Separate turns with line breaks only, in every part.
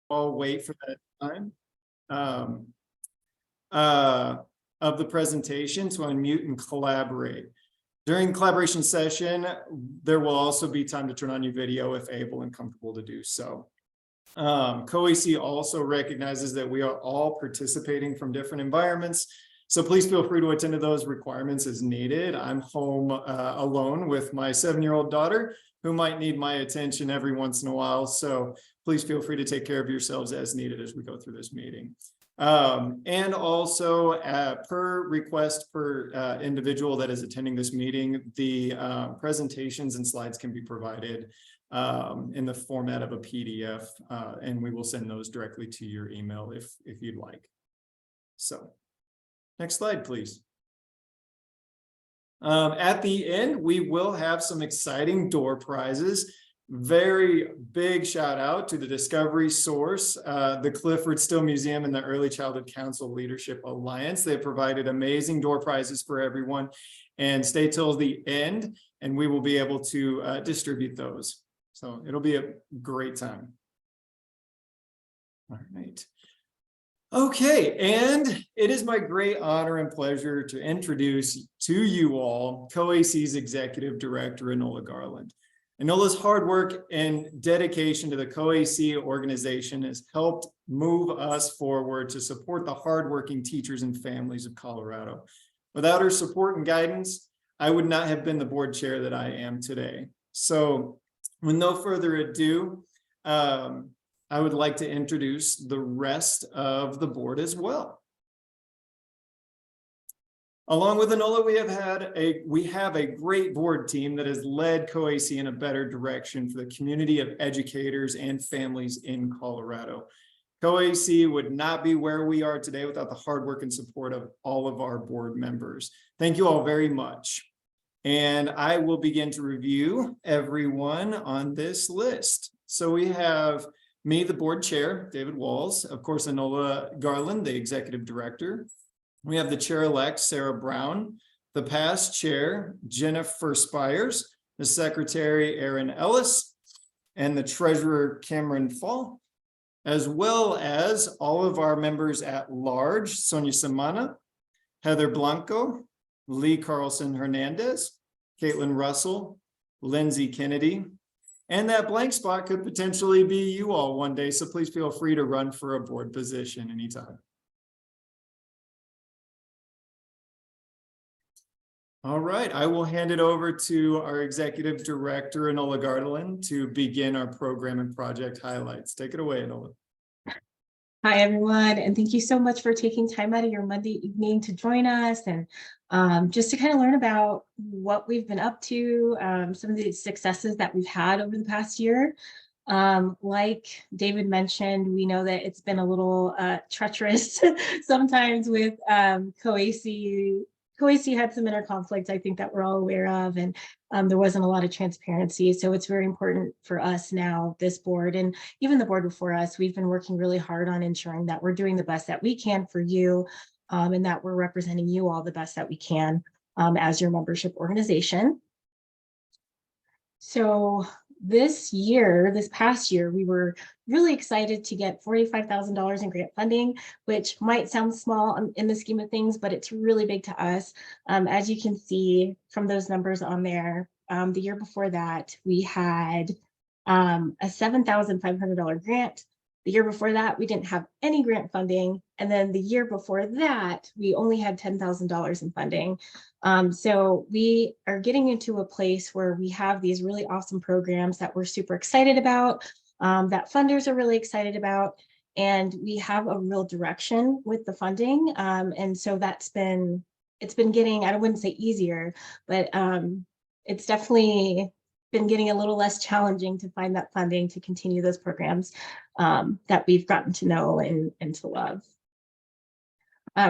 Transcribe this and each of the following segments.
all wait for that time of the presentation to unmute and collaborate. During the collaboration session, there will also be time to turn on your video if able and comfortable to do so. COAEYC also recognizes that we are all participating from different environments, so please feel free to attend to those requirements as needed. I'm home alone with my 7-year-old daughter who might need my attention every once in a while, so please feel free to take care of yourselves as needed as we go through this meeting. And also per request per individual that is attending this meeting, the presentations and slides can be provided in the format of a PDF, and we will send those directly to your email if you'd like. So next slide, please. At the end, we will have some exciting door prizes. Very big shout out to the Discovery Source, the Clifford Still Museum, and the Early Childhood Council Leadership Alliance. They provided amazing door prizes for everyone, and stay till the end and we will be able to distribute those. So it'll be a great time. All right. Okay, and it is my great honor and pleasure to introduce to you all COAEYC's Executive Director, Enola Garland. Enola's hard work and dedication to the COAEYC organization has helped move us forward to support the hardworking teachers and families of Colorado. Without her support and guidance, I would not have been the board chair that I am today. So with no further ado, I would like to introduce the rest of the board as well. Along with Enola, we have a great board team that has led COAEYC in a better direction for the community of educators and families in Colorado. COAEYC would not be where we are today without the hard work and support of all of our board members. Thank you all very much. And I will begin to review everyone on this list. So we have me, the board chair, David Walls, of course, Enola Garland, the executive director. We have the chair-elect, Sarah Brown, the past chair, Jennifer Spires, the secretary, Erin Ellis, and the treasurer, Cameron Fall, as well as all of our members at large, Sonia Samana, Heather Blanco, Lee Carlson Hernandez, Caitlin Russell, Lindsay Kennedy, and that blank spot could potentially be you all one day, so please feel free to run for a board position anytime. All right, I will hand it over to our executive director, Enola Garland, to begin our program and project highlights. Take it away, Enola.
Hi, everyone, and thank you so much for taking time out of your Monday evening to join us and just to kind of learn about what we've been up to, some of the successes that we've had over the past year. Like David mentioned, we know that it's been a little treacherous sometimes with COAEYC. COAEYC had some inner conflicts, I think, that we're all aware of, and there wasn't a lot of transparency. So it's very important for us now, this board, and even the board before us, we've been working really hard on ensuring that we're doing the best that we can for you, and that we're representing you all the best that we can as your membership organization. So this past year, we were really excited to get $45,000 in grant funding, which might sound small in the scheme of things, but it's really big to us. As you can see from those numbers on there, the year before that, we had a $7,500 grant. The year before that, we didn't have any grant funding. And then the year before that, we only had $10,000 in funding. So we are getting into a place where we have these really awesome programs that we're super excited about, that funders are really excited about, and we have a real direction with the funding. And so it's been getting, I wouldn't say easier, but it's definitely been getting a little less challenging to find that funding to continue those programs that we've gotten to know and to love.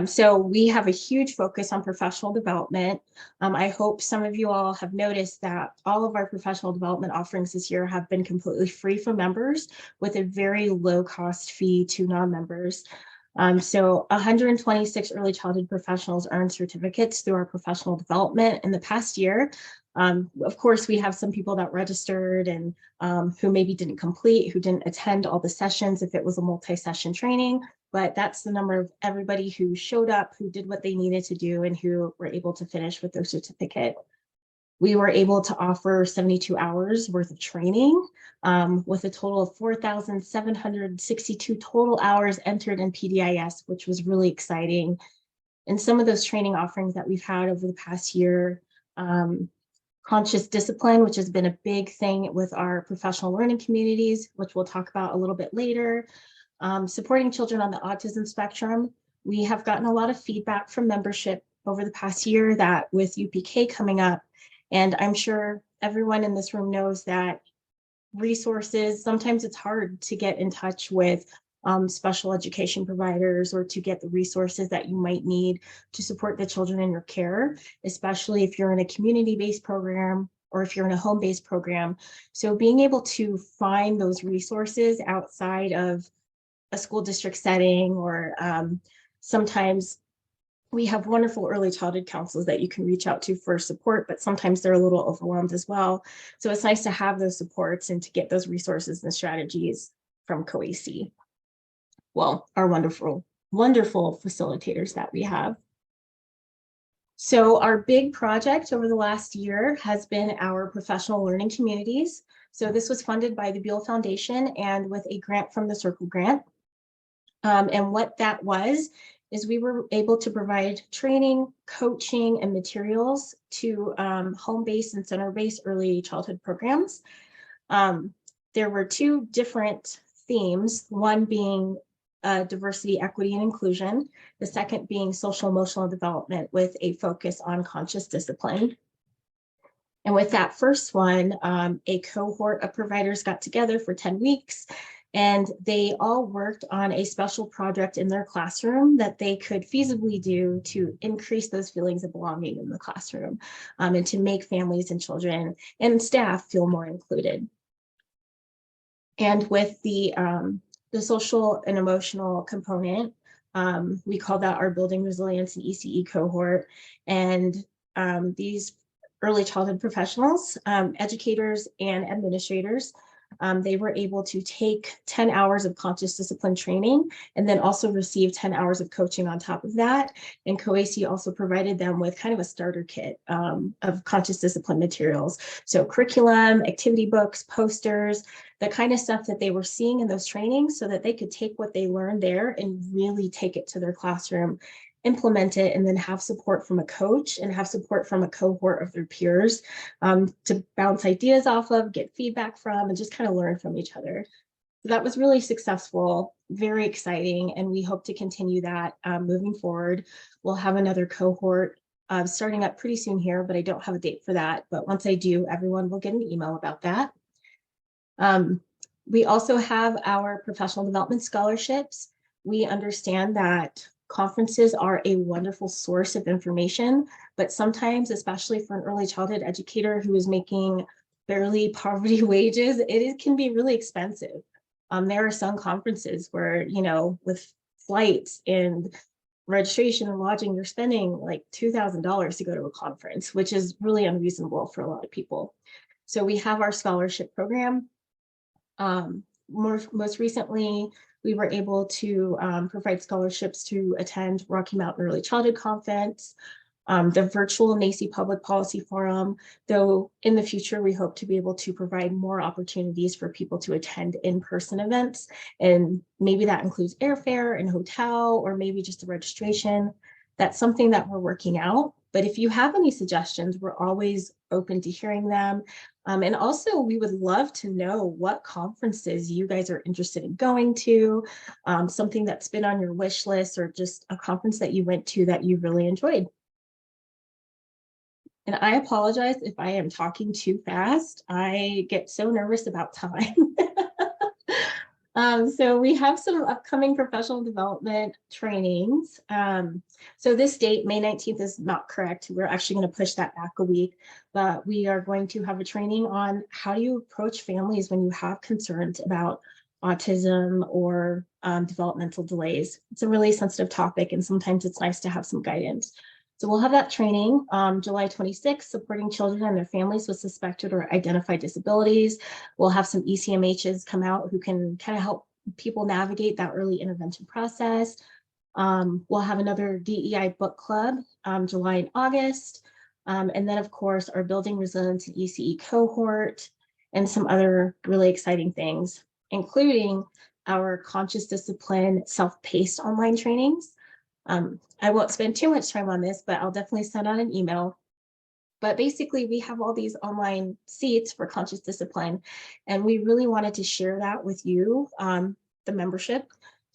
So we have a huge focus on professional development. I hope some of you all have noticed that all of our professional development offerings this year have been completely free for members with a very low cost fee to non-members. So 126 early childhood professionals earned certificates through our professional development in the past year. Of course, we have some people that registered and who maybe didn't complete, who didn't attend all the sessions if it was a multi-session training, but that's the number of everybody who showed up, who did what they needed to do, and who were able to finish with their certificate. We were able to offer 72 hours worth of training with a total of 4,762 total hours entered in PDIS, which was really exciting. And some of those training offerings that we've had over the past year, conscious discipline, which has been a big thing with our professional learning communities, which we'll talk about a little bit later. Supporting children on the autism spectrum. We have gotten a lot of feedback from membership over the past year that with UPK coming up, and I'm sure everyone in this room knows that resources, sometimes it's hard to get in touch with special education providers or to get the resources that you might need to support the children in your care, especially if you're in a community-based program or if you're in a home-based program. So being able to find those resources outside of a school district setting, or sometimes we have wonderful early childhood counselors that you can reach out to for support, but sometimes they're a little overwhelmed as well. So it's nice to have those supports and to get those resources and strategies from COAEYC. Well, our wonderful facilitators that we have. So our big project over the last year has been our professional learning communities. So this was funded by the Beal Foundation and with a grant from the Circle Grant. And what that was is we were able to provide training, coaching, and materials to home-based and center-based early childhood programs. There were two different themes, one being diversity, equity, and inclusion, the second being social emotional development with a focus on conscious discipline. And with that first one, a cohort of providers got together for 10 weeks, and they all worked on a special project in their classroom that they could feasibly do to increase those feelings of belonging in the classroom, and to make families and children and staff feel more included. And with the social and emotional component, we call that our Building Resilience and ECE cohort. And these early childhood professionals, educators, and administrators, they were able to take 10 hours of conscious discipline training and then also receive 10 hours of coaching on top of that. And COAEYC also provided them with kind of a starter kit of conscious discipline materials. So curriculum, activity books, posters, the kind of stuff that they were seeing in those trainings so that they could take what they learned there and really take it to their classroom, implement it, and then have support from a coach and have support from a cohort of their peers to bounce ideas off of, get feedback from, and just kind of learn from each other. So that was really successful, very exciting, and we hope to continue that moving forward. We'll have another cohort starting up pretty soon here, but I don't have a date for that. But once I do, everyone will get an email about that. We also have our professional development scholarships. We understand that conferences are a wonderful source of information, but sometimes, especially for an early childhood educator who is making barely poverty wages, it can be really expensive. There are some conferences where, you know, with flights and registration and lodging, you're spending like $2,000 to go to a conference, which is really unreasonable for a lot of people. So we have our scholarship program. Most recently, we were able to provide scholarships to attend Rocky Mountain Early Childhood Conference, the virtual NACCE Public Policy Forum, though in the future, we hope to be able to provide more opportunities for people to attend in-person events. And maybe that includes airfare and hotel, or maybe just a registration. That's something that we're working out. But if you have any suggestions, we're always open to hearing them. And also, we would love to know what conferences you guys are interested in going to, something that's been on your wish list, or just a conference that you went to that you really enjoyed. And I apologize if I am talking too fast. I get so nervous about time. So we have some upcoming professional development trainings. So this date, May 19th, is not correct. We're actually going to push that back a week, but we are going to have a training on how do you approach families when you have concerns about autism or developmental delays. It's a really sensitive topic, and sometimes it's nice to have some guidance. So we'll have that training July 26th, supporting children and their families with suspected or identified disabilities. We'll have some ECMHs come out who can kind of help people navigate that early intervention process. We'll have another DEI book club July and August. And then, of course, our Building Resilience and ECE cohort and some other really exciting things, including our conscious discipline self-paced online trainings. I won't spend too much time on this, but I'll definitely send out an email. But basically, we have all these online seats for conscious discipline, and we really wanted to share that with you, the membership.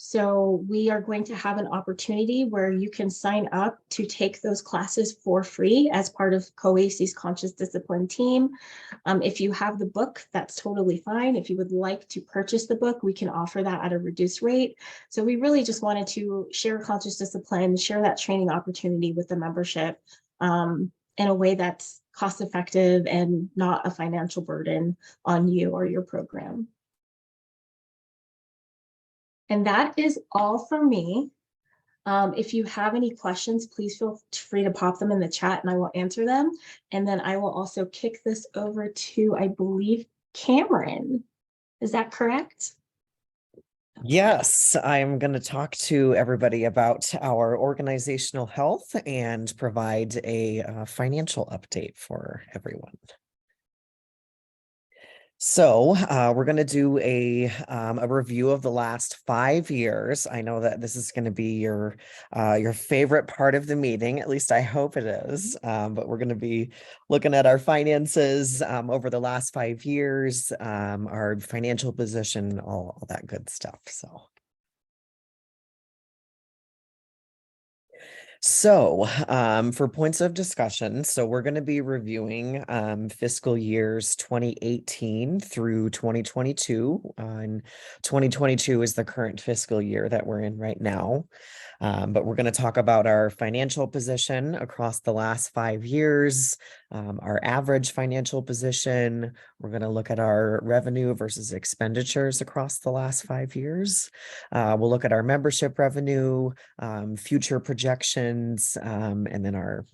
So we are going to have an opportunity where you can sign up to take those classes for free as part of COAEYC's Conscious Discipline team. If you have the book, that's totally fine. If you would like to purchase the book, we can offer that at a reduced rate. So we really just wanted to share conscious discipline, share that training opportunity with the membership in a way that's cost effective and not a financial burden on you or your program. And that is all for me. If you have any questions, please feel free to pop them in the chat and I will answer them. And then I will also kick this over to, I believe, Cameron. Is that correct?
Yes, I'm going to talk to everybody about our organizational health and provide a financial update for everyone. So we're going to do a review of the last 5 years. I know that this is going to be your favorite part of the meeting, at least I hope it is. But we're going to be looking at our finances over the last 5 years, our financial position, all that good stuff. So for points of discussion, so we're going to be reviewing fiscal years 2018 through 2022. And 2022 is the current fiscal year that we're in right now. But we're going to talk about our financial position across the last 5 years, our average financial position. We're going to look at our revenue versus expenditures across the last 5 years. We'll look at our membership revenue, future projections, and then our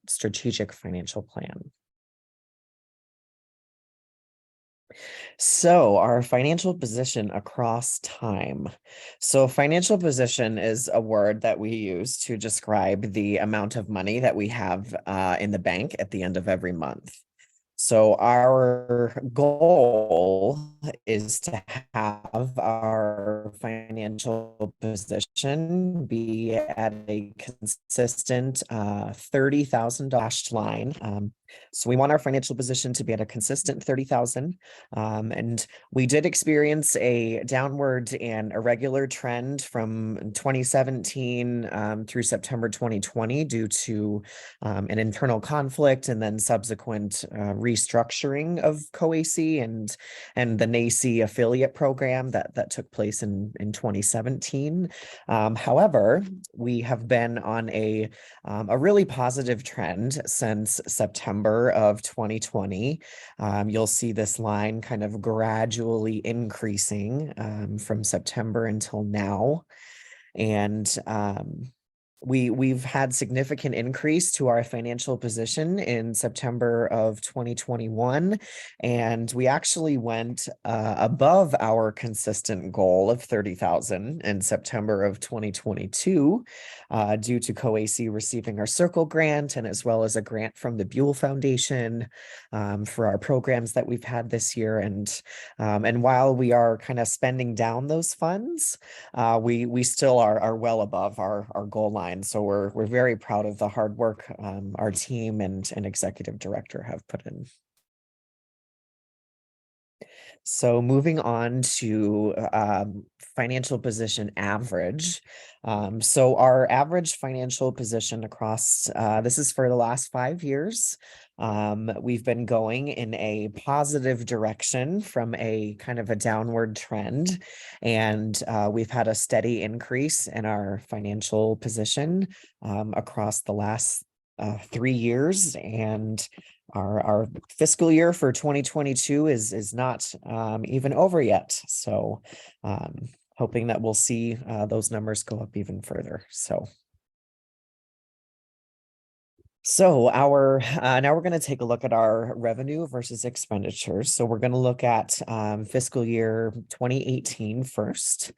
strategic financial plan. So our financial position across time. So financial position is a word that we use to describe the amount of money that we have in the bank at the end of every month. So our goal is to have our financial position be at a consistent $30,000 line. So we want our financial position to be at a consistent 30,000. And we did experience a downward and irregular trend from 2017 through September 2020 due to an internal conflict and then subsequent restructuring of COAEYC and the NACE affiliate program that took place in 2017. However, we have been on a really positive trend since September of 2020. You'll see this line kind of gradually increasing from September until now. And we've had significant increase to our financial position in September of 2021, and we actually went above our consistent goal of 30,000 in September of 2022 due to COAEYC receiving our Circle grant and as well as a grant from the Buell Foundation for our programs that we've had this year. And while we are kind of spending down those funds, we still are well above our goal line. So we're very proud of the hard work our team and executive director have put in. So moving on to financial position average. So our average financial position across, this is for the last 5 years. We've been going in a positive direction from a kind of a downward trend. And we've had a steady increase in our financial position across the last 3 years, and our fiscal year for 2022 is not even over yet. So hoping that we'll see those numbers go up even further. So our now we're going to take a look at our revenue versus expenditures. So we're going to look at fiscal year 2018 first.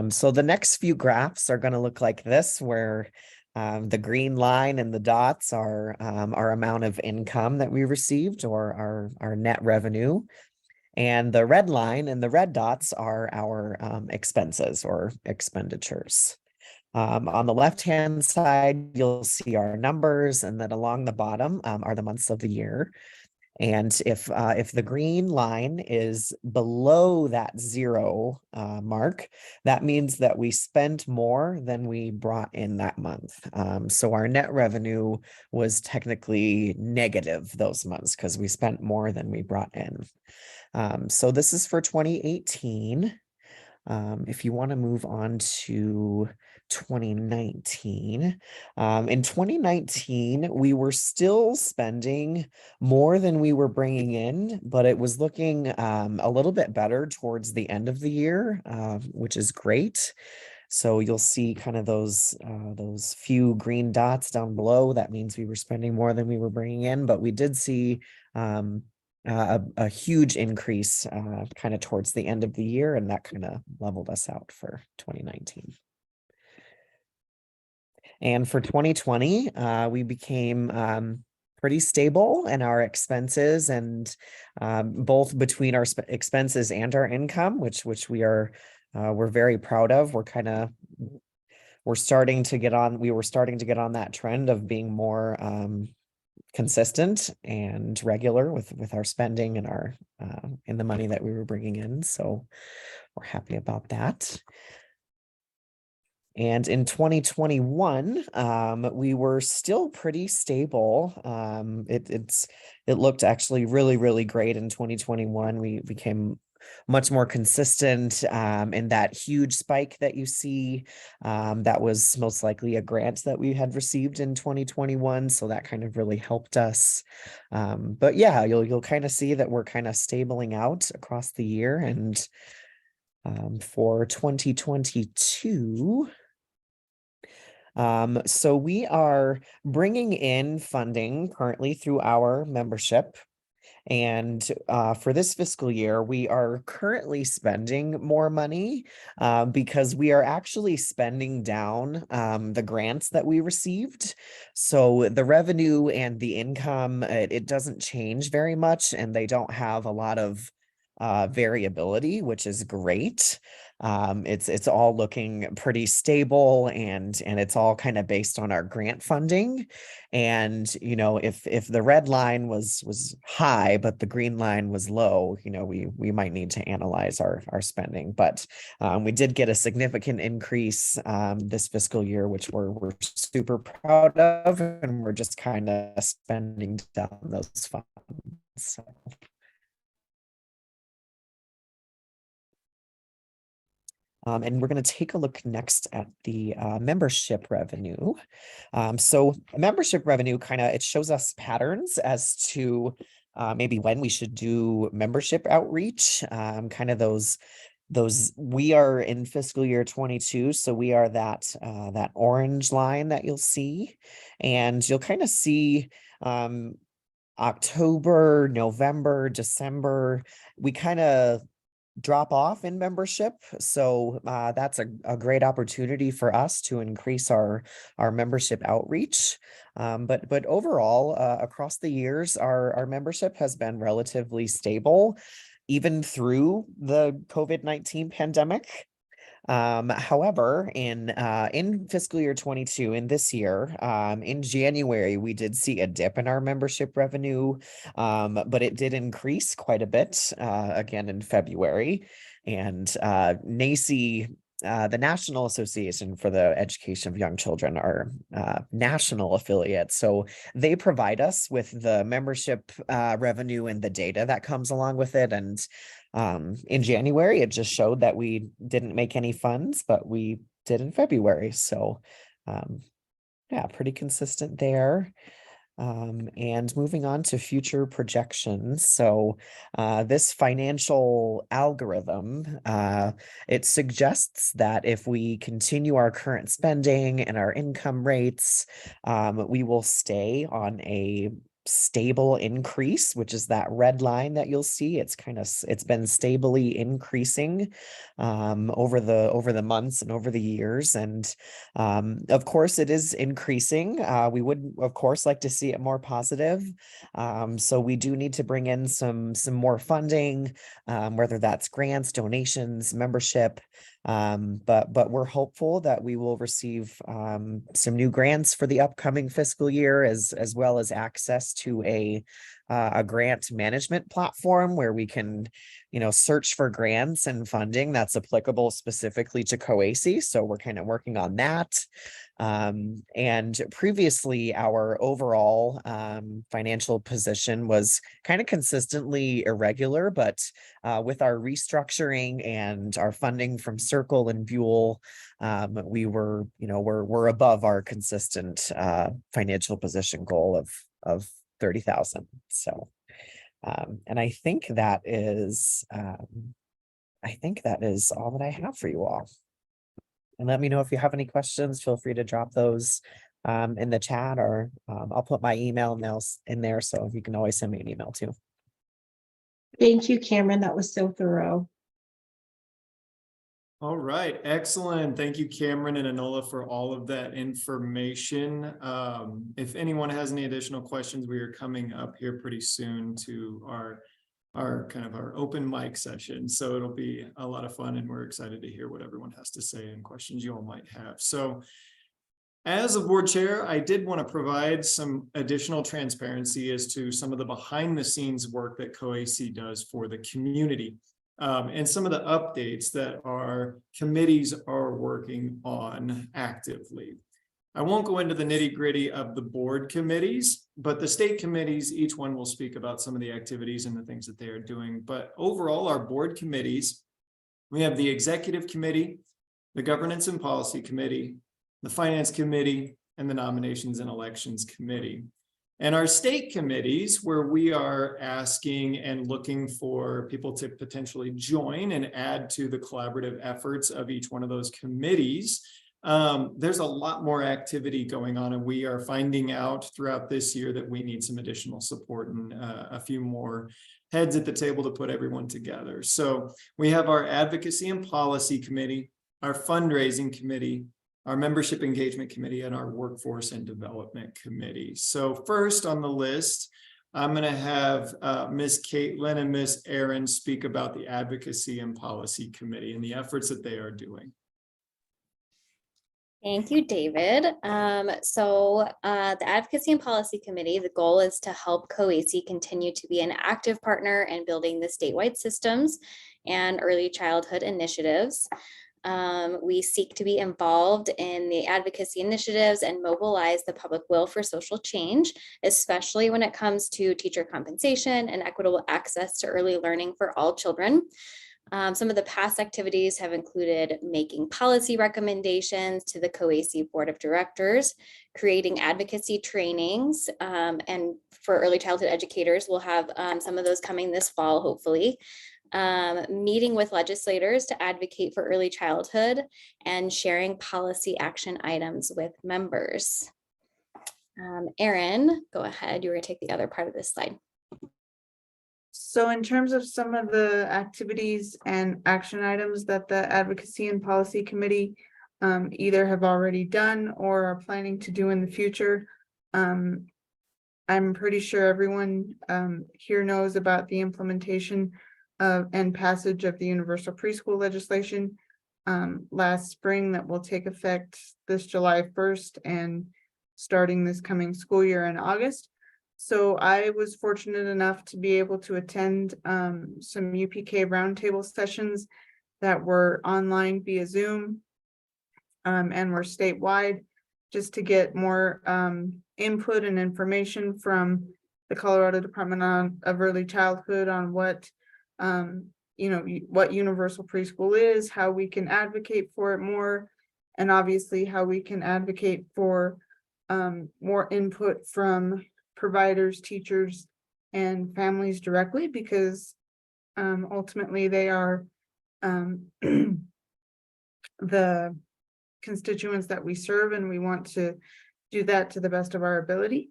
So the next few graphs are going to look like this, where the green line and the dots are our amount of income that we received, or our net revenue. And the red line and the red dots are our expenses or expenditures. On the left-hand side, you'll see our numbers, and then along the bottom are the months of the year. And if the green line is below that 0 mark, that means that we spent more than we brought in that month. So our net revenue was technically negative those months because we spent more than we brought in. So this is for 2018. If you want to move on to 2019, in 2019, we were still spending more than we were bringing in, but it was looking a little bit better towards the end of the year, which is great. So you'll see kind of those few green dots down below. That means we were spending more than we were bringing in, but we did see a huge increase kind of towards the end of the year, and that kind of leveled us out for 2019. And for 2020, we became pretty stable in our expenses, and both between our expenses and our income, which we're very proud of. We were starting to get on that trend of being more consistent and regular with our spending and our in the money that we were bringing in. So we're happy about that. And in 2021, we were still pretty stable. It looked actually really, really great in 2021. We became much more consistent, and that huge spike that you see, that was most likely a grant that we had received in 2021. So that kind of really helped us. But yeah, you'll kind of see that we're kind of stabling out across the year. And for 2022, so we are bringing in funding currently through our membership. And for this fiscal year, we are currently spending more money because we are actually spending down the grants that we received. So the revenue and the income, it doesn't change very much, and they don't have a lot of variability, which is great. It's all looking pretty stable, and it's all kind of based on our grant funding. And if the red line was high but the green line was low, we might need to analyze our spending. But we did get a significant increase this fiscal year, which we're super proud of, and we're just kind of spending down those funds. So. And we're going to take a look next at the membership revenue. So membership revenue it shows us patterns as to maybe when we should do membership outreach. Kind of those we are in fiscal year 22, so we are that orange line that you'll see, and you'll kind of see October, November, December, we kind of drop off in membership. So that's a great opportunity for us to increase our membership outreach. But overall, across the years, our membership has been relatively stable, even through the COVID-19 pandemic. However, in fiscal year 22, in this year, in January, we did see a dip in our membership revenue, but it did increase quite a bit again in February. And NAEYC, the National Association for the Education of Young Children, are national affiliates. So they provide us with the membership revenue and the data that comes along with it. And in January, it just showed that we didn't make any funds, but we did in February. So Yeah, pretty consistent there. And moving on to future projections. So this financial algorithm, it suggests that if we continue our current spending and our income rates, we will stay on a stable increase, which is that red line that you'll see. It's been stably increasing over the months and over the years. And of course, it is increasing. We would, of course, like to see it more positive. So we do need to bring in some more funding, whether that's grants, donations, membership. But we're hopeful that we will receive some new grants for the upcoming fiscal year, as well as access to a grant management platform where we can, search for grants and funding that's applicable specifically to COAEYC. So we're kind of working on that. And previously, our overall financial position was kind of consistently irregular, but with our restructuring and our funding from Circle and Buell, we're above our consistent financial position goal of 30,000. So, and I think that is all that I have for you all. And let me know if you have any questions. Feel free to drop those in the chat, or I'll put my email in there, so you can always send me an email too.
Thank you, Cameron. That was so thorough.
All right, excellent. Thank you, Cameron and Enola, for all of that information. If anyone has any additional questions, we are coming up here pretty soon to our open mic session. So it'll be a lot of fun, and we're excited to hear what everyone has to say and questions you all might have. So as a board chair, I did want to provide some additional transparency as to some of the behind the scenes work that COAEYC does for the community. And some of the updates that our committees are working on actively. I won't go into the nitty-gritty of the board committees, but the state committees, each one will speak about some of the activities and the things that they are doing. But overall, our board committees, we have the executive committee, the governance and policy committee, the finance committee, and the nominations and elections committee. And our state committees, where we are asking and looking for people to potentially join and add to the collaborative efforts of each one of those committees. There's a lot more activity going on, and we are finding out throughout this year that we need some additional support and a few more heads at the table to put everyone together. So we have our advocacy and policy committee, our fundraising committee, our membership engagement committee, and our workforce and development committee. So first on the list, I'm going to have Ms. Caitlin and Ms. Erin speak about the advocacy and policy committee and the efforts that they are doing.
Thank you, David. The Advocacy and Policy Committee, the goal is to help COAEYC continue to be an active partner in building the statewide systems and early childhood initiatives. We seek to be involved in the advocacy initiatives and mobilize the public will for social change, especially when it comes to teacher compensation and equitable access to early learning for all children. Some of the past activities have included making policy recommendations to the COAEYC Board of Directors, creating advocacy trainings, and for early childhood educators, we'll have some of those coming this fall, hopefully. Meeting with legislators to advocate for early childhood, and sharing policy action items with members. Erin, go ahead. You're going to take the other part of this slide.
So in terms of some of the activities and action items that the Advocacy and Policy Committee either have already done or are planning to do in the future, I'm pretty sure everyone here knows about the implementation and passage of the universal preschool legislation last spring that will take effect this July 1st and starting this coming school year in August. So I was fortunate enough to be able to attend some UPK roundtable sessions that were online via Zoom and were statewide, just to get more input and information from the Colorado Department of Early Childhood on what what universal preschool is, how we can advocate for it more, and obviously how we can advocate for more input from providers, teachers, and families directly, because ultimately they are the constituents that we serve, and we want to do that to the best of our ability.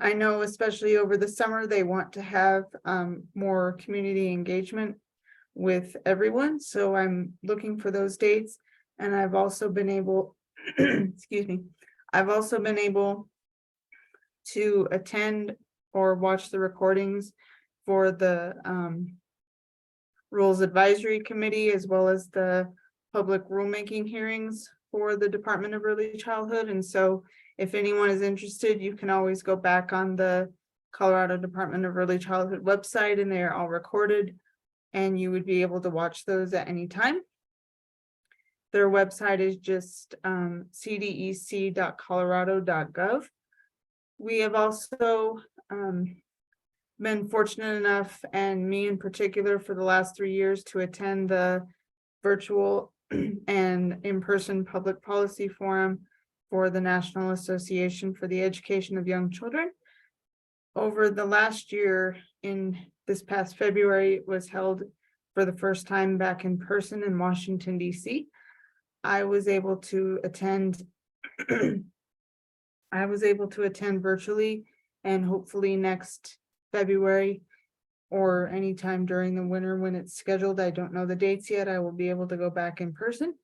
I know especially over the summer, they want to have more community engagement with everyone. So I'm looking for those dates. And I've also been able, excuse me, I've also been able to attend or watch the recordings for the Rules Advisory Committee, as well as the public rulemaking hearings for the Department of Early Childhood. And so if anyone is interested, you can always go back on the Colorado Department of Early Childhood website, and they are all recorded, and you would be able to watch those at any time. Their website is just cdec.colorado.gov. We have also been fortunate enough, and me in particular, for the last 3 years to attend the virtual and in-person public policy forum for the National Association for the Education of Young Children. Over the last year, in this past February, it was held for the first time back in person in Washington, D.C. I was able to attend virtually, and hopefully next February or anytime during the winter when it's scheduled, I don't know the dates yet, I will be able to go back in person.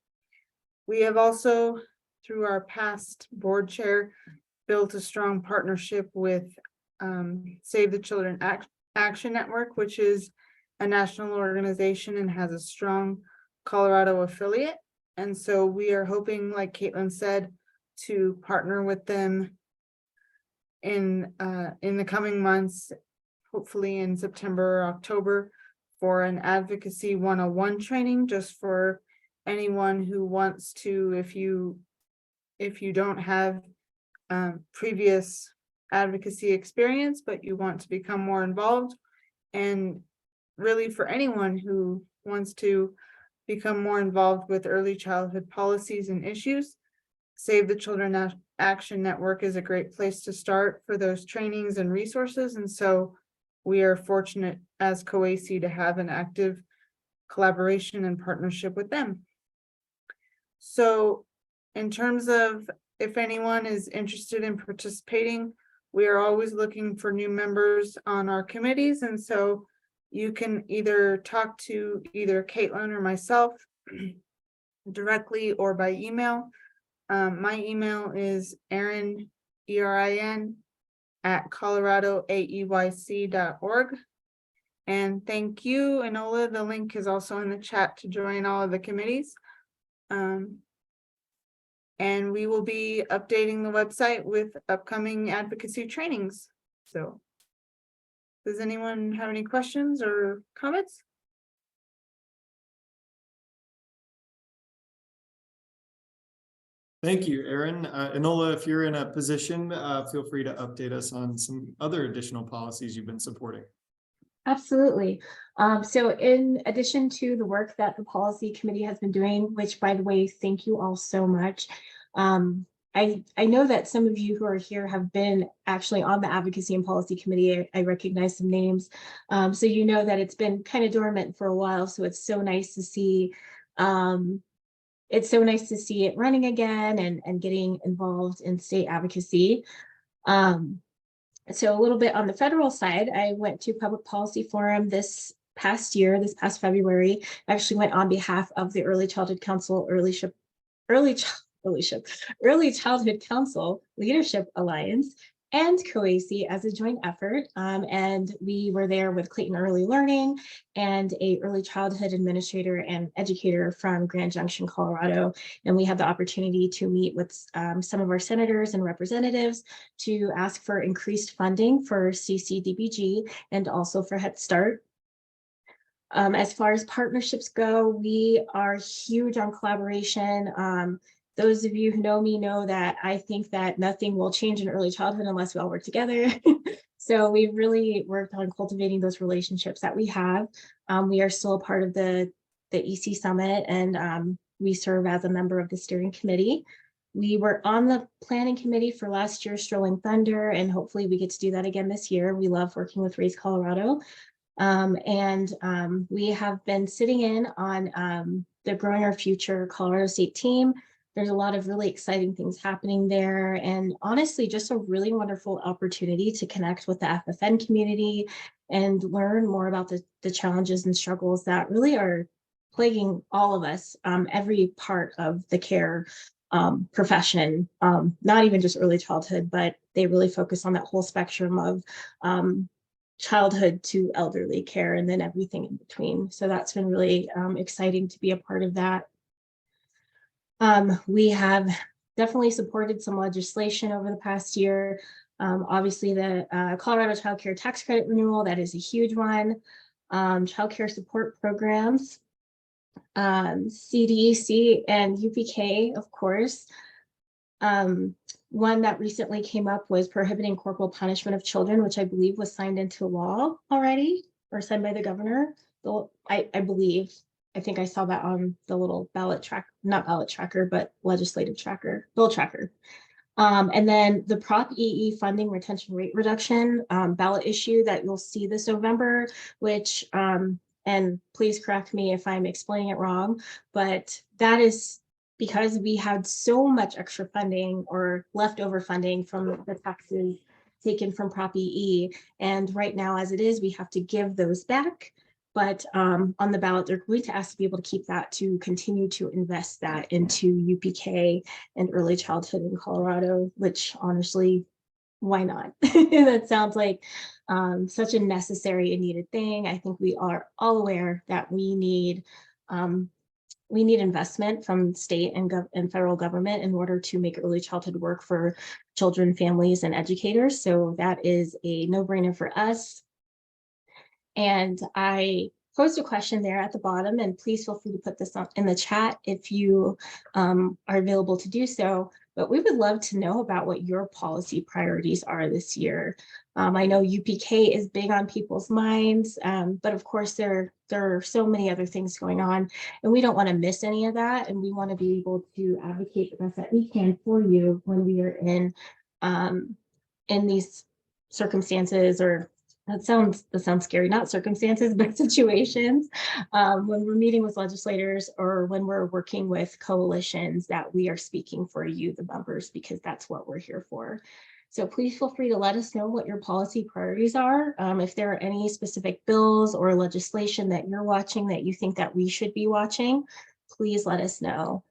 We have also, through our past board chair, built a strong partnership with Save the Children Action Network, which is a national organization and has a strong Colorado affiliate. And so we are hoping, like Caitlin said, to partner with them in the coming months, hopefully in September or October, for an advocacy 101 training, just for anyone who wants to, if you don't have previous advocacy experience, but you want to become more involved, and really for anyone who wants to become more involved with early childhood policies and issues, Save the Children Action Network is a great place to start for those trainings and resources. And so we are fortunate as COAEYC to have an active collaboration and partnership with them. So in terms of if anyone is interested in participating, we are always looking for new members on our committees. And so you can either talk to either Caitlin or myself directly or by email. My email is Erin, ERIN, @coloradoaeyc.org. And thank you, Enola. The link is also in the chat to join all of the committees. And we will be updating the website with upcoming advocacy trainings. So does anyone have any questions or comments?
Thank you, Erin. Enola, if you're in a position, feel free to update us on some other additional policies you've been supporting.
Absolutely. So in addition to the work that the policy committee has been doing, which by the way, thank you all so much. I know that some of you who are here have been actually on the advocacy and policy committee. I recognize some names. So you know that it's been kind of dormant for a while. So it's so nice to see it running again and getting involved in state advocacy. So a little bit on the federal side, I went to Public Policy Forum this past February. I actually went on behalf of the Early Childhood Council, Early Childhood Council Leadership Alliance, and COAEYC as a joint effort. And we were there with Clayton Early Learning and a early childhood administrator and educator from Grand Junction, Colorado. And we had the opportunity to meet with some of our senators and representatives to ask for increased funding for CCDBG and also for Head Start. As far as partnerships go, we are huge on collaboration. Those of you who know me know that I think that nothing will change in early childhood unless we all work together. So we've really worked on cultivating those relationships that we have. We are still a part of the EC Summit, and we serve as a member of the steering committee. We were on the planning committee for last year's Strolling Thunder, and hopefully we get to do that again this year. We love working with Raise Colorado. We have been sitting in on the Growing Our Future Colorado State team. There's a lot of really exciting things happening there, and honestly, just a really wonderful opportunity to connect with the FFN community and learn more about the challenges and struggles that really are plaguing all of us, every part of the care profession, not even just early childhood, but they really focus on that whole spectrum of childhood to elderly care and then everything in between. So that's been really exciting to be a part of that. We have definitely supported some legislation over the past year. Obviously, the Colorado Child Care Tax Credit Renewal, that is a huge one. Child care support programs, CDC and UPK, of course. One that recently came up was prohibiting corporal punishment of children, which I believe was signed into law already or signed by the governor. I believe. I think I saw that on the little ballot track, not ballot tracker, but legislative tracker, bill tracker. And then the Prop EE funding retention rate reduction ballot issue that you'll see this November, which, and please correct me if I'm explaining it wrong, but that is because we had so much extra funding or leftover funding from the taxes taken from Prop EE. And right now, as it is, we have to give those back. But on the ballot, they're going to ask to be able to keep that to continue to invest that into UPK and early childhood in Colorado, which honestly, why not? That sounds like such a necessary and needed thing. I think we are all aware that we need investment from state and federal government in order to make early childhood work for children, families, and educators. So that is a no-brainer for us. And I posed a question there at the bottom, and please feel free to put this in the chat if you are available to do so. But we would love to know about what your policy priorities are this year. I know UPK is big on people's minds, but of course there are so many other things going on, and we don't want to miss any of that. And we want to be able to advocate the best that we can for you when we are in these circumstances, or that sounds scary, not circumstances, but situations, when we're meeting with legislators or when we're working with coalitions, that we are speaking for you, the members, because that's what we're here for. So please feel free to let us know what your policy priorities are. If there are any specific bills or legislation that you're watching that you think that we should be watching, please let us know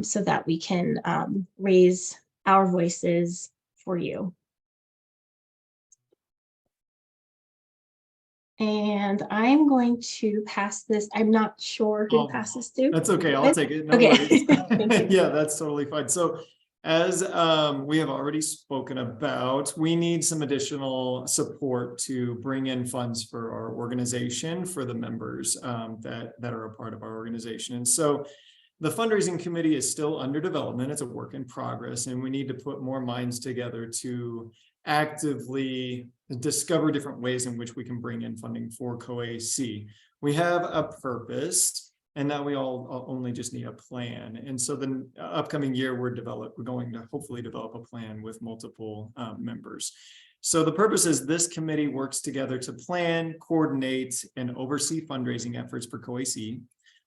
so that we can raise our voices for you. And I'm going to pass this. I'm not sure who pass this to.
That's okay. I'll take it. No
Okay.
worries. Yeah, that's totally fine. So as we have already spoken about, we need some additional support to bring in funds for our organization, for the members that are a part of our organization. And so the fundraising committee is still under development. It's a work in progress, and we need to put more minds together to actively discover different ways in which we can bring in funding for COAEYC. We have a purpose, and now we all only just need a plan. And so the upcoming year, we're going to hopefully develop a plan with multiple members. So the purpose is this committee works together to plan, coordinate, and oversee fundraising efforts for COAEYC.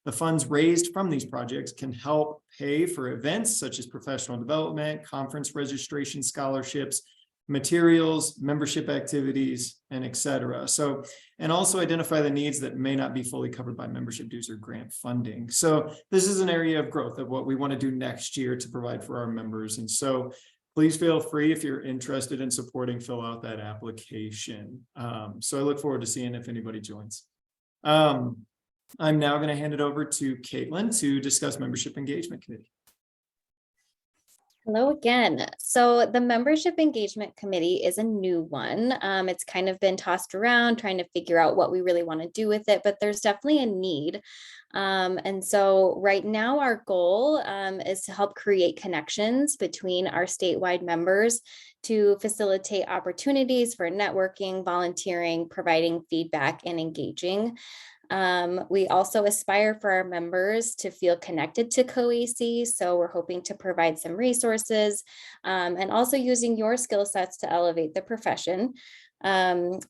The funds raised from these projects can help pay for events such as professional development, conference registration, scholarships, materials, membership activities, and etc. So, and also identify the needs that may not be fully covered by membership dues or grant funding. So this is an area of growth of what we want to do next year to provide for our members. And so please feel free, if you're interested in supporting, fill out that application. So I look forward to seeing if anybody joins. I'm now going to hand it over to Caitlin to discuss Membership Engagement Committee.
Hello again. So the Membership Engagement Committee is a new one. It's kind of been tossed around, trying to figure out what we really want to do with it, but there's definitely a need. And so right now our goal is to help create connections between our statewide members to facilitate opportunities for networking, volunteering, providing feedback, and engaging. We also aspire for our members to feel connected to COAEYC. So we're hoping to provide some resources and also using your skill sets to elevate the profession.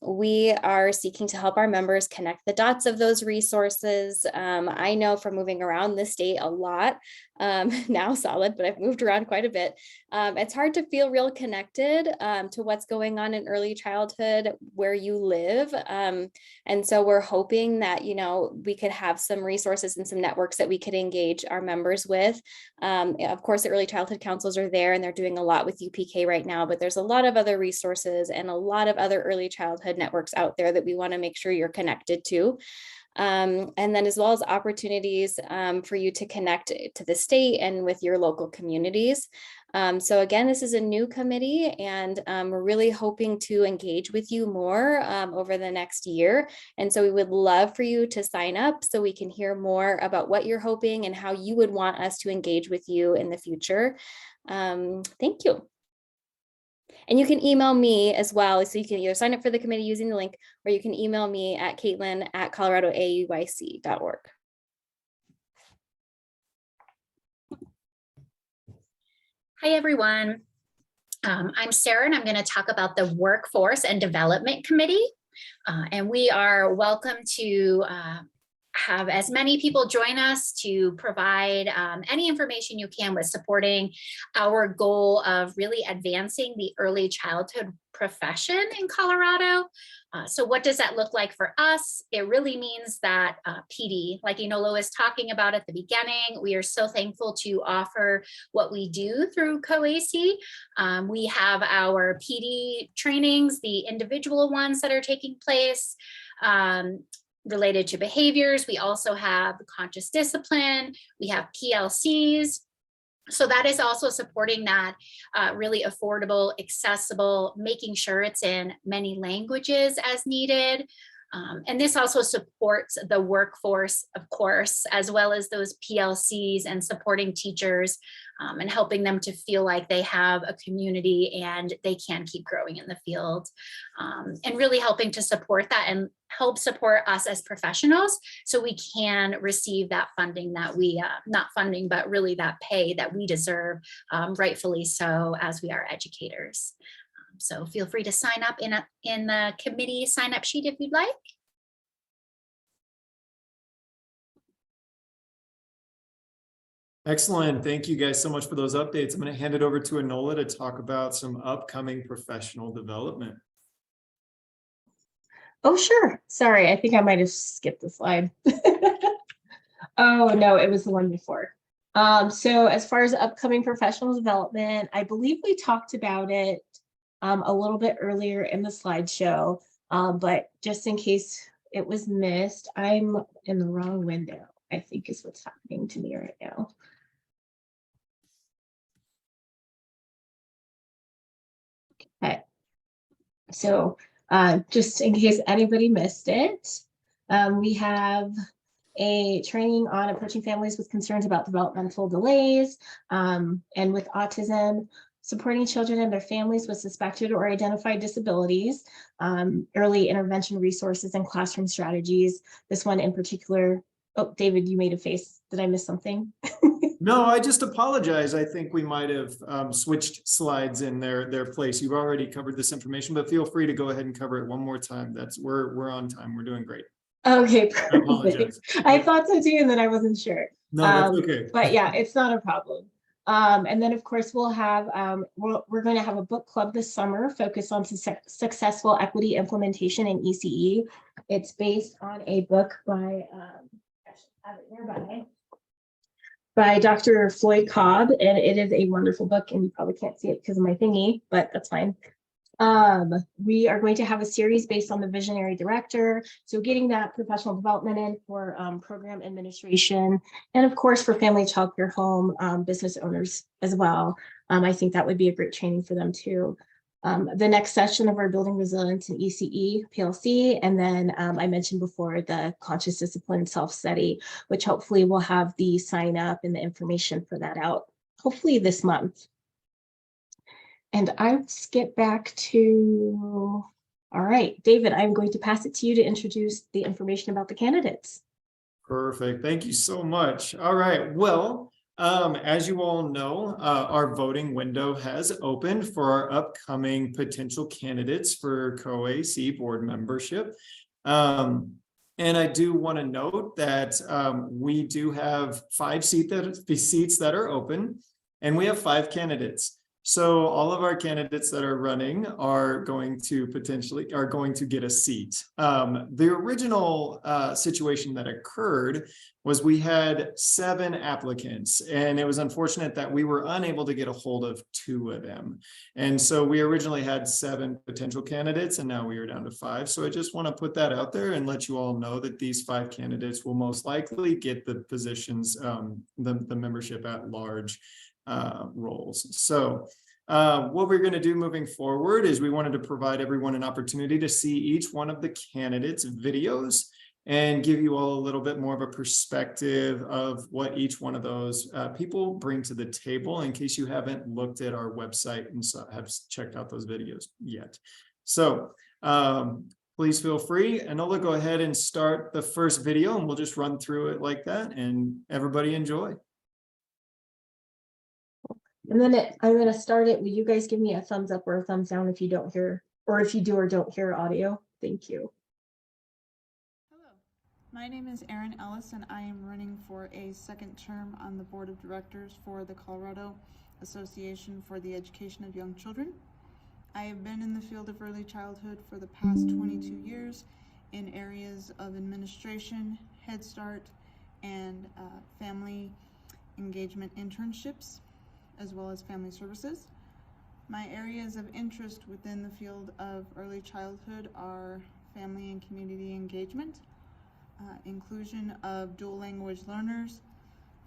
We are seeking to help our members connect the dots of those resources. I know from moving around the state a lot, now solid, but I've moved around quite a bit. It's hard to feel real connected to what's going on in early childhood where you live. And so we're hoping that, you know, we could have some resources and some networks that we could engage our members with. Of course, the early childhood councils are there and they're doing a lot with UPK right now, but there's a lot of other resources and a lot of other early childhood networks out there that we want to make sure you're connected to. And then as well as opportunities for you to connect to the state and with your local communities. So again, this is a new committee and we're really hoping to engage with you more over the next year. And so we would love for you to sign up so we can hear more about what you're hoping and how you would want us to engage with you in the future. Thank you. And you can email me as well. So you can either sign up for the committee using the link, or you can email me at caitlin@coloradoaeyc.org.
Hi, everyone. I'm Sarah, and I'm going to talk about the Workforce and Development Committee. And we are welcome to have as many people join us to provide any information you can with supporting our goal of really advancing the early childhood profession in Colorado. So what does that look like for us? It really means that PD, like Enola was talking about at the beginning, we are so thankful to offer what we do through COAEYC. We have our PD trainings, the individual ones that are taking place, related to behaviors. We also have conscious discipline. We have PLCs. So that is also supporting that really affordable, accessible, making sure it's in many languages as needed. And this also supports the workforce, of course, as well as those PLCs and supporting teachers and helping them to feel like they have a community and they can keep growing in the field. And really helping to support that and help support us as professionals so we can receive that funding that we, not funding, but really that pay that we deserve, rightfully so, as we are educators. So feel free to sign up in the committee sign up sheet if you'd like.
Excellent. Thank you guys so much for those updates. I'm going to hand it over to Enola to talk about some upcoming professional development.
Oh, sure. Sorry, I think I might have skipped the slide. Oh, no, it was the one before. So as far as upcoming professional development, I believe we talked about it a little bit earlier in the slideshow, but just in case it was missed, I'm in the wrong window, I think is what's happening to me right now. Okay, so just in case anybody missed it, we have a training on approaching families with concerns about developmental delays and with autism, supporting children and their families with suspected or identified disabilities, early intervention resources and classroom strategies. This one in particular, oh, David, you made a face. Did I miss something?
No, I just apologize. I think we might have switched slides in their place. You've already covered this information, but feel free to go ahead and cover it one more time. We're on time. We're doing great.
Okay,
I apologize.
I thought so too, and then I wasn't sure.
No, that's okay.
But yeah, it's not a problem. And then of course we'll have, we're going to have a book club this summer focused on successful equity implementation in ECE. It's based on a book by, I should have it nearby, by Dr. Floyd Cobb, and it is a wonderful book, and you probably can't see it because of my thingy, but that's fine. We are going to have a series based on the visionary director. So getting that professional development in for program administration, and of course for family childcare home business owners as well. I think that would be a great training for them too. The next session of our Building Resilience in ECE PLC, and then I mentioned before the conscious discipline self-study, which hopefully we'll have the sign up and the information for that out hopefully this month. And I skip back to All right, David, I'm going to pass it to you to introduce the information about the candidates.
Perfect. Thank you so much. All right. Well, as you all know, our voting window has opened for our upcoming potential candidates for COAEYC board membership. And I do want to note that we do have 5 seats that are open, and we have 5 candidates. So all of our candidates that are running are going to get a seat. The original situation that occurred was we had 7 applicants, and it was unfortunate that we were unable to get a hold of 2 of them. And so we originally had 7 potential candidates, and now we are down to 5. So I just want to put that out there and let you all know that these 5 candidates will most likely get the positions, the membership at large roles. So what we're going to do moving forward is we wanted to provide everyone an opportunity to see each one of the candidates' videos and give you all a little bit more of a perspective of what each one of those people bring to the table, in case you haven't looked at our website and have checked out those videos yet. So please feel free. Enola, go ahead and start the first video, and we'll just run through it like that, and everybody enjoy.
And then I'm going to start it. Will you guys give me a thumbs up or a thumbs down if you don't hear, or if you do or don't hear audio? Thank you.
Hello, my name is Erin Ellis, and I am running for a 2nd term on the board of directors for the Colorado Association for the Education of Young Children. I have been in the field of early childhood for the past 22 years in areas of administration, Head Start, and family engagement internships, as well as family services. My areas of interest within the field of early childhood are family and community engagement, inclusion of dual language learners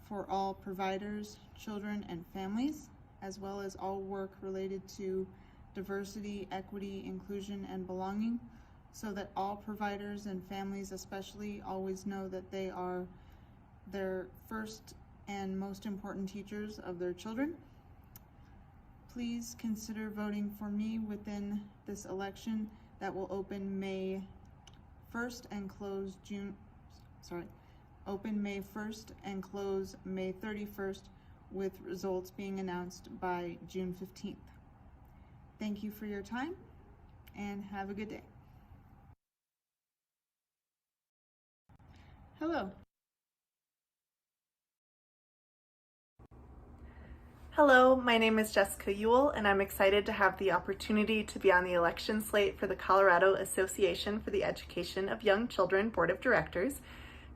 for all providers, children, and families, as well as all work related to diversity, equity, inclusion, and belonging, so that all providers and families especially always know that they are their first and most important teachers of their children. Please consider voting for me within this election that will open May 1st and close open May 1st and close May 31st, with results being announced by June 15th. Thank you for your time and have a good day. Hello.
Hello, my name is Jessica Ewell, and I'm excited to have the opportunity to be on the election slate for the Colorado Association for the Education of Young Children Board of Directors.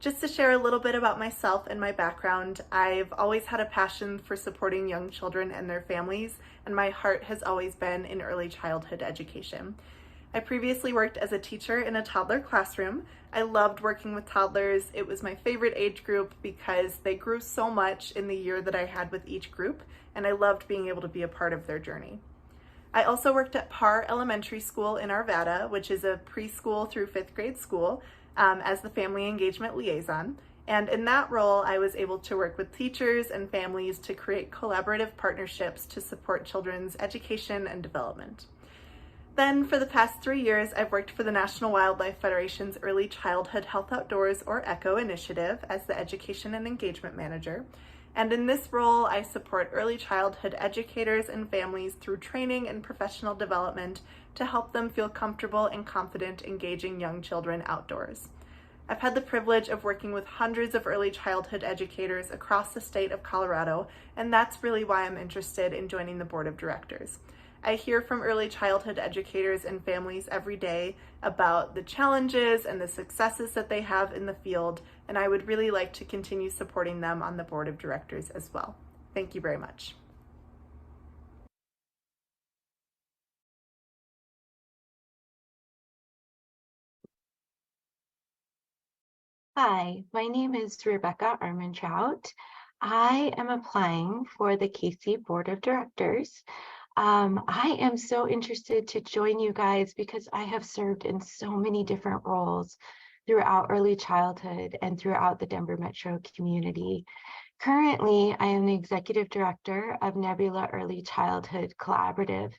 Just to share a little bit about myself and my background, I've always had a passion for supporting young children and their families, and my heart has always been in early childhood education. I previously worked as a teacher in a toddler classroom. I loved working with toddlers. It was my favorite age group because they grew so much in the year that I had with each group, and I loved being able to be a part of their journey. I also worked at Parr Elementary School in Arvada, which is a preschool through 5th grade school, as the family engagement liaison. And in that role, I was able to work with teachers and families to create collaborative partnerships to support children's education and development. Then for the past 3 years, I've worked for the National Wildlife Federation's Early Childhood Health Outdoors, or ECHO initiative, as the Education and Engagement Manager. And in this role, I support early childhood educators and families through training and professional development to help them feel comfortable and confident engaging young children outdoors. I've had the privilege of working with hundreds of early childhood educators across the state of Colorado, and that's really why I'm interested in joining the board of directors. I hear from early childhood educators and families every day about the challenges and the successes that they have in the field, and I would really like to continue supporting them on the board of directors as well. Thank you very much.
Hi, my name is Rebecca Armentrout. I am applying for the COAEYC Board of Directors. I am so interested to join you guys because I have served in so many different roles throughout early childhood and throughout the Denver metro community. Currently, I am the executive director of Nebula Early Childhood Collaborative,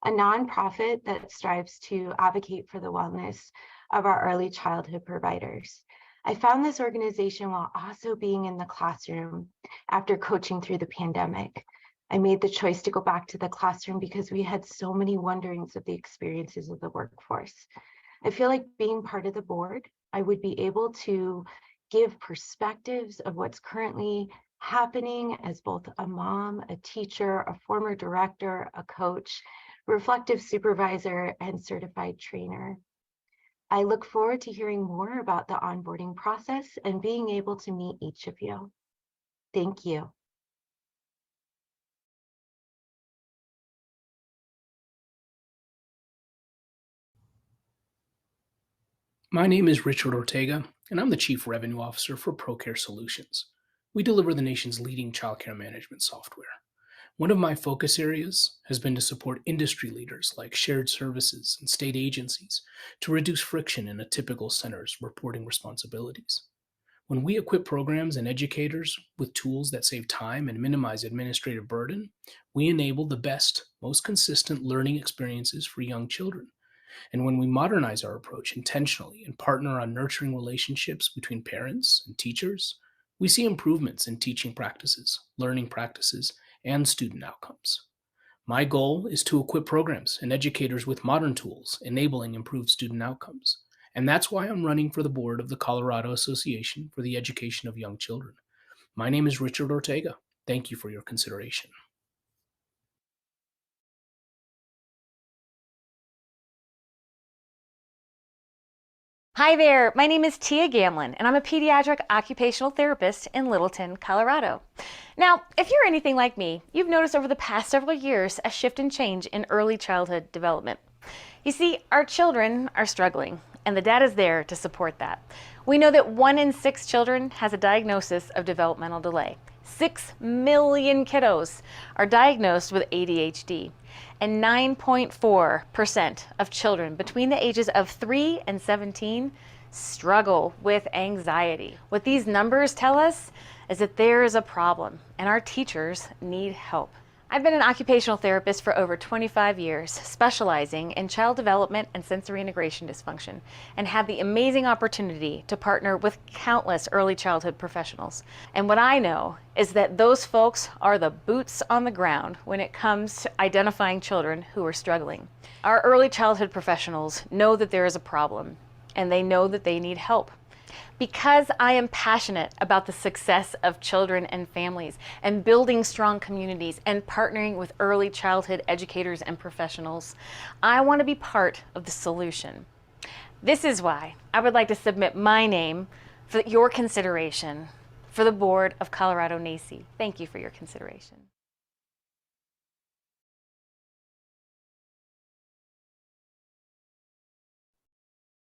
a nonprofit that strives to advocate for the wellness of our early childhood providers. I found this organization while also being in the classroom after coaching through the pandemic. I made the choice to go back to the classroom because we had so many wonderings of the experiences of the workforce. I feel like being part of the board, I would be able to give perspectives of what's currently happening as both a mom, a teacher, a former director, a coach, reflective supervisor, and certified trainer. I look forward to hearing more about the onboarding process and being able to meet each of you. Thank you.
My name is Richard Ortega, and I'm the Chief Revenue Officer for ProCare Solutions. We deliver the nation's leading childcare management software. One of my focus areas has been to support industry leaders like shared services and state agencies to reduce friction in a typical center's reporting responsibilities. When we equip programs and educators with tools that save time and minimize administrative burden, we enable the best, most consistent learning experiences for young children. And when we modernize our approach intentionally and partner on nurturing relationships between parents and teachers, we see improvements in teaching practices, learning practices, and student outcomes. My goal is to equip programs and educators with modern tools, enabling improved student outcomes. And that's why I'm running for the board of the Colorado Association for the Education of Young Children. My name is Richard Ortega. Thank you for your consideration.
Hi there, my name is Tia Gamlin, and I'm a pediatric occupational therapist in Littleton, Colorado. Now, if you're anything like me, you've noticed over the past several years a shift and change in early childhood development. You see, our children are struggling, and the data is there to support that. We know that 1 in 6 children has a diagnosis of developmental delay. 6 million kiddos are diagnosed with ADHD. And 9.4% of children between the ages of 3 and 17 struggle with anxiety. What these numbers tell us is that there is a problem and our teachers need help. I've been an occupational therapist for over 25 years, specializing in child development and sensory integration dysfunction, and had the amazing opportunity to partner with countless early childhood professionals. And what I know is that those folks are the boots on the ground when it comes to identifying children who are struggling. Our early childhood professionals know that there is a problem, and they know that they need help. Because I am passionate about the success of children and families and building strong communities and partnering with early childhood educators and professionals, I want to be part of the solution. This is why I would like to submit my name for your consideration for the board of Colorado NAEYC. Thank you for your consideration.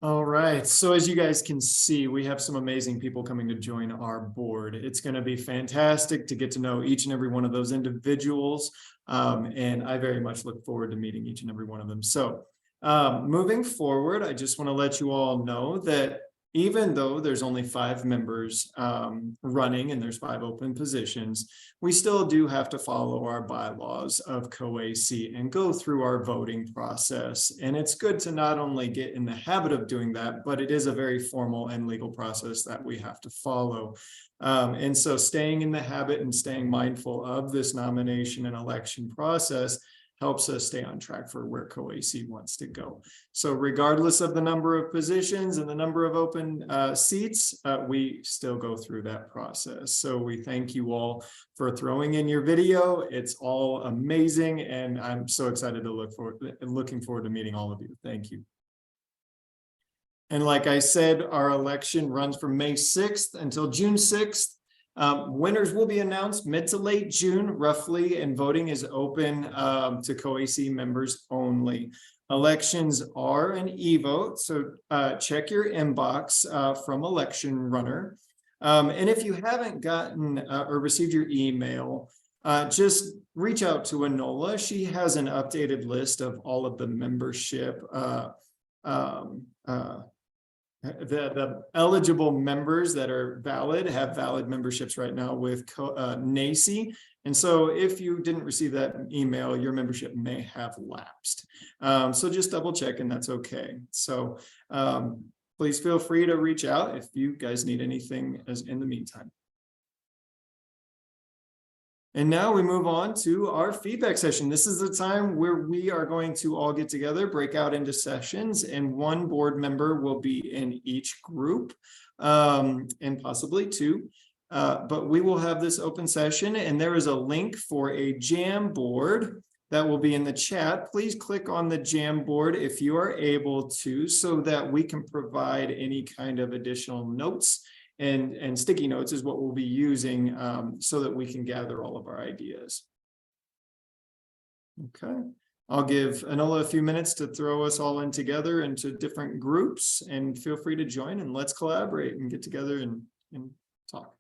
All right, so as you guys can see, we have some amazing people coming to join our board. It's going to be fantastic to get to know each and every one of those individuals, and I very much look forward to meeting each and every one of them. So moving forward, I just want to let you all know that even though there's only 5 members running and there's 5 open positions, we still do have to follow our bylaws of COAEYC and go through our voting process. And it's good to not only get in the habit of doing that, but it is a very formal and legal process that we have to follow. And so staying in the habit and staying mindful of this nomination and election process helps us stay on track for where COAEYC wants to go. So regardless of the number of positions and the number of open seats, we still go through that process. So we thank you all for throwing in your video. It's all amazing, and I'm so excited to looking forward to meeting all of you. Thank you. And like I said, our election runs from May 6th until June 6th. Winners will be announced mid to late June, roughly, and voting is open to COAEYC members only. Elections are an e-vote, so check your inbox from Election Runner. And if you haven't gotten or received your email, just reach out to Enola. She has an updated list of all of the membership the eligible members that are valid, have valid memberships right now with NAEYC, And so if you didn't receive that email, your membership may have lapsed. So just double check and that's okay. So please feel free to reach out if you guys need anything as in the meantime. And now we move on to our feedback session. This is the time where we are going to all get together, break out into sessions, and one board member will be in each group, and possibly two. But we will have this open session, and there is a link for a Jamboard that will be in the chat. Please click on the Jamboard if you are able to, so that we can provide any kind of additional notes, and sticky notes is what we'll be using, so that we can gather all of our ideas. Okay, I'll give Anola a few minutes to throw us all in together into different groups, and feel free to join and let's collaborate and get together and talk.